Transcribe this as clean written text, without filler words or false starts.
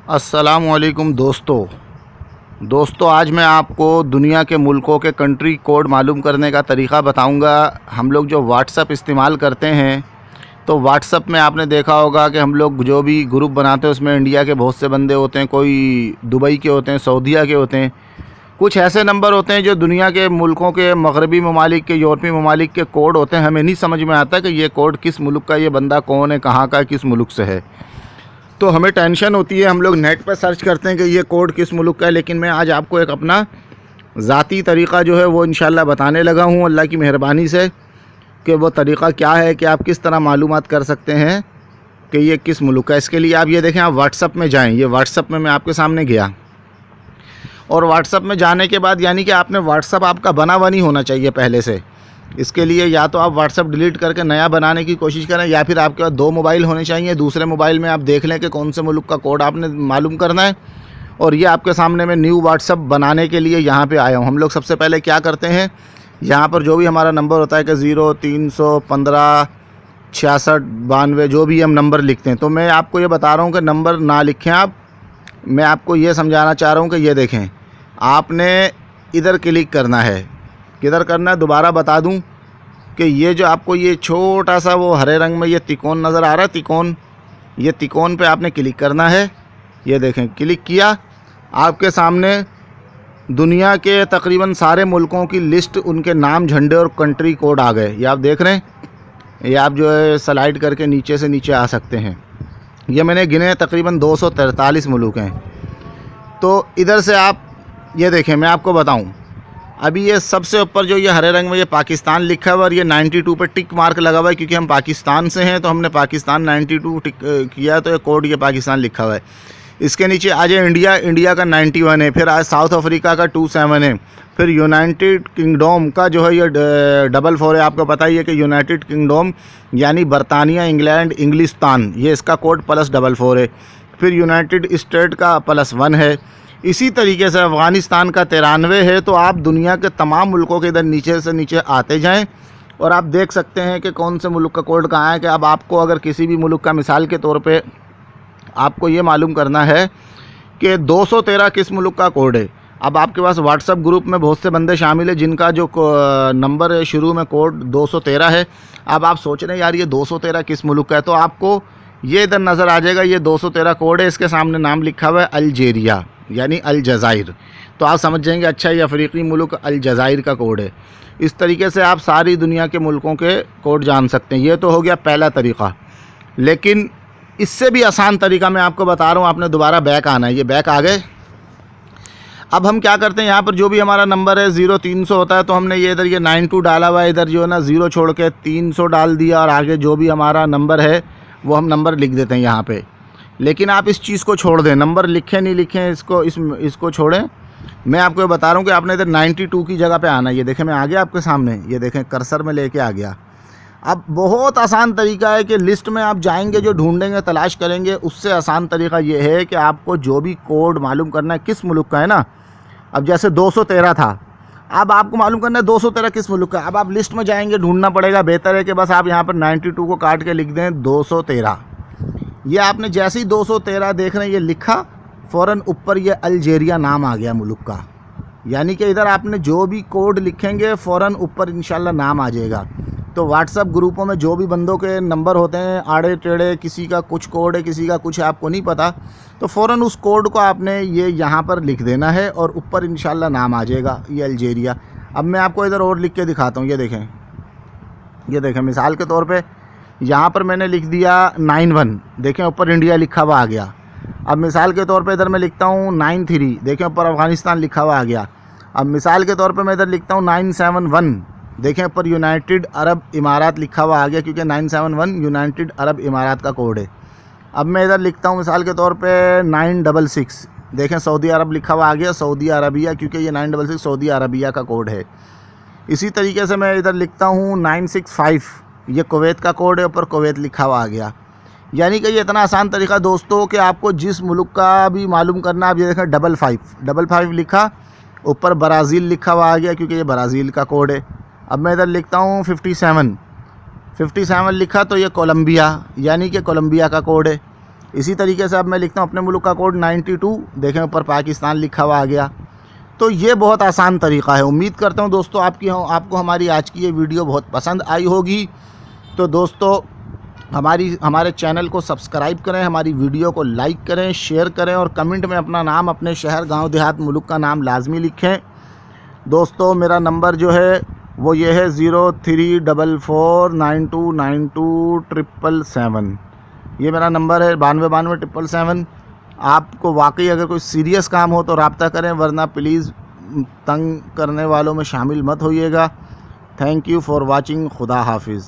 अस्सलामुअलैकुम दोस्तों आज मैं आपको दुनिया के मुल्कों के कंट्री कोड मालूम करने का तरीक़ा बताऊंगा। हम लोग जो व्हाट्सअप इस्तेमाल करते हैं तो व्हाट्सअप में आपने देखा होगा कि हम लोग जो भी ग्रुप बनाते हैं उसमें इंडिया के बहुत से बंदे होते हैं, कोई दुबई के होते हैं, सऊदीया के होते हैं, कुछ ऐसे नंबर होते हैं जो दुनिया के मुल्कों के, मगरबी ममालिक के, यूरोपीय ममालिक के कोड होते हैं। हमें नहीं समझ में आता कि ये कोड किस मुल्क का, ये बंदा कौन है, कहाँ का, किस मुल्क से है। तो हमें टेंशन होती है, हम लोग नेट पर सर्च करते हैं कि ये कोड किस मुल्क का है। लेकिन मैं आज आपको एक अपना ज़ाती तरीक़ा जो है वो इंशाल्लाह बताने लगा हूँ अल्लाह की मेहरबानी से, कि वो तरीक़ा क्या है कि आप किस तरह मालूमात कर सकते हैं कि ये किस मुल्क का है। इसके लिए आप ये देखें, आप व्हाट्सअप में जाएँ। ये व्हाट्सअप में मैं आपके सामने गया और व्हाट्सअप में जाने के बाद यानी कि आपने व्हाट्सअप आपका बना हुआ नहीं होना चाहिए पहले से। इसके लिए या तो आप व्हाट्सअप डिलीट करके नया बनाने की कोशिश करें, या फिर आपके पास 2 मोबाइल होने चाहिए। दूसरे मोबाइल में आप देख लें कि कौन से मुल्क का कोड आपने मालूम करना है। और ये आपके सामने मैं न्यू व्हाट्सअप बनाने के लिए यहाँ पे आया हूँ। हम लोग सबसे पहले क्या करते हैं, यहाँ पर जो भी हमारा नंबर होता है कि 0 315 66 92 जो भी हम नंबर लिखते हैं, तो मैं आपको ये बता रहा हूँ कि नंबर ना लिखें आप। मैं आपको ये समझाना चाह रहा हूँ कि ये देखें, आपने इधर क्लिक करना है। किधर करना है दोबारा बता दूं कि ये जो आपको ये छोटा सा वो हरे रंग में ये तिकोन नज़र आ रहा है, तिकोन, ये तिकोन पे आपने क्लिक करना है। ये देखें, क्लिक किया, आपके सामने दुनिया के तकरीबन सारे मुल्कों की लिस्ट, उनके नाम, झंडे और कंट्री कोड आ गए। ये आप देख रहे हैं, ये आप जो है स्लाइड करके नीचे से नीचे आ सकते हैं। ये मैंने गिने तकरीबन 243 मुल्क हैं। तो इधर से आप ये देखें, मैं आपको बताऊं, अभी ये सबसे ऊपर जो ये हरे रंग में ये पाकिस्तान लिखा हुआ है और ये 92 पे टिक मार्क लगा हुआ है, क्योंकि हम पाकिस्तान से हैं तो हमने पाकिस्तान 92 टिक किया, तो ये कोड ये पाकिस्तान लिखा हुआ है। इसके नीचे आज इंडिया, इंडिया का 91 है, फिर आज साउथ अफ्रीका का 27 है, फिर यूनाइटेड किंगडम का जो है ये 44 है। आपको पता ही है कि यूनाइटेड किंगडम यानी बरतानिया, इंग्लैंड, इंग्लिस्तान, ये इसका कोड +44 है। फिर यूनाइटेड स्टेट का +1 है। इसी तरीके से अफ़गानिस्तान का 93 है। तो आप दुनिया के तमाम मुल्कों के इधर नीचे से नीचे आते जाएं और आप देख सकते हैं कि कौन से मुल्क का कोड कहाँ है। कि अब आपको अगर किसी भी मुल्क का, मिसाल के तौर पे आपको ये मालूम करना है कि 213 किस मुल्क का कोड है। अब आपके पास व्हाट्सअप ग्रुप में बहुत से बंदे शामिल है जिनका जो नंबर है शुरू में कोड 213 है। अब आप सोच रहे हैं यार ये 213 किस मुल्क का है, तो आपको ये इधर नज़र आ जाएगा, ये 213 कोड है, इसके सामने नाम लिखा हुआ है अल्जीरिया यानी अलजाइर। तो आप समझ जाएंगे अच्छा ये अफ्रीकी मुल्क अलजाइर का कोड है। इस तरीके से आप सारी दुनिया के मुल्कों के कोड जान सकते हैं। ये तो हो गया पहला तरीक़ा, लेकिन इससे भी आसान तरीका मैं आपको बता रहा हूँ। आपने दोबारा बैक आना है। ये बैक आ गए। अब हम क्या करते हैं, यहाँ पर जो भी हमारा नंबर है 0 300 होता है, तो हमने ये इधर ये 92 डाला हुआ है, इधर जो है ना 0 छोड़ के 300 डाल दिया और आगे जो भी हमारा नंबर है वो हम नंबर लिख देते हैं यहाँ पे। लेकिन आप इस चीज़ को छोड़ दें, नंबर लिखें नहीं लिखें, इसको छोड़ें। मैं आपको ये बता रहा हूँ कि आपने इधर 92 की जगह पे आना है। ये देखें, मैं आ गया आपके सामने, ये देखें कर्सर में लेके आ गया। अब बहुत आसान तरीका है कि लिस्ट में आप जाएंगे, जो ढूंढेंगे, तलाश करेंगे, उससे आसान तरीका ये है कि आपको जो भी कोड मालूम करना है किस मुल्क का है ना। अब जैसे 213 था, अब आपको मालूम करना है 213 किस मुल्क का। अब आप लिस्ट में जाएंगे, ढूंढना पड़ेगा। बेहतर है कि बस आप यहाँ पर 92 को काट के लिख दें 213। ये आपने जैसे ही 213 देख रहे हैं ये लिखा, फ़ौरन ऊपर ये अल्जीरिया नाम आ गया मुल्क का। यानी कि इधर आपने जो भी कोड लिखेंगे फ़ौरन ऊपर इंशाल्लाह नाम आ जाएगा। तो व्हाट्सअप ग्रुपों में जो भी बंदों के नंबर होते हैं आड़े टेढ़े, किसी का कुछ कोड है, किसी का कुछ है, आपको नहीं पता, तो फ़ौरन उस कोड को आपने ये यहाँ पर लिख देना है और ऊपर इंशाल्लाह नाम आ जाएगा ये अल्जीरिया। अब मैं आपको इधर और लिख के दिखाता हूँ। ये देखें, मिसाल के तौर पे यहाँ पर मैंने लिख दिया 91, देखें ऊपर इंडिया लिखा हुआ आ गया। अब मिसाल के तौर पे इधर मैं लिखता हूँ 93, देखें ऊपर अफ़गानिस्तान लिखा हुआ आ गया। अब मिसाल के तौर पे मैं इधर लिखता हूँ 971, देखें ऊपर यूनाइटेड अरब इमारात लिखा हुआ आ गया, क्योंकि 971 यूनाइटेड अरब इमारात का कोड है। अब मैं इधर लिखता हूँ मिसाल के तौर पे 966, देखें सऊदी अरब लिखा हुआ आ गया, सऊदी अरबिया, क्योंकि ये 966 सऊदी अरबिया का कोड है। इसी तरीके से मैं इधर लिखता हूँ 965, ये कुवैत का कोड है, ऊपर कुवैत लिखा हुआ आ गया। यानी कि ये इतना आसान तरीका दोस्तों कि आपको जिस मुल्क का भी मालूम करना, आप ये देखें 55 लिखा, ऊपर ब्राज़ील लिखा हुआ आ गया, क्योंकि ये ब्राज़ील का कोड है। अब मैं इधर लिखता हूँ 57 लिखा, तो ये कोलंबिया यानी कि कोलंबिया का कोड है। इसी तरीके से अब मैं लिखता हूँ अपने मुल्क का कोड 92, देखें ऊपर पाकिस्तान लिखा हुआ आ गया। तो ये बहुत आसान तरीका है। उम्मीद करता हूँ दोस्तों आपको हमारी आज की ये वीडियो बहुत पसंद आई होगी। तो दोस्तों हमारे चैनल को सब्सक्राइब करें, हमारी वीडियो को लाइक करें, शेयर करें और कमेंट में अपना नाम, अपने शहर, गांव, देहात, मुल्क का नाम लाजमी लिखें। दोस्तों मेरा नंबर जो है वो ये है 0344929277। ये मेरा नंबर है 929277। आपको वाकई अगर कोई सीरियस काम हो तो रब्ता करें, वरना प्लीज़ तंग करने वालों में शामिल मत होइएगा। Thank you for watching. खुदा हाफिज़।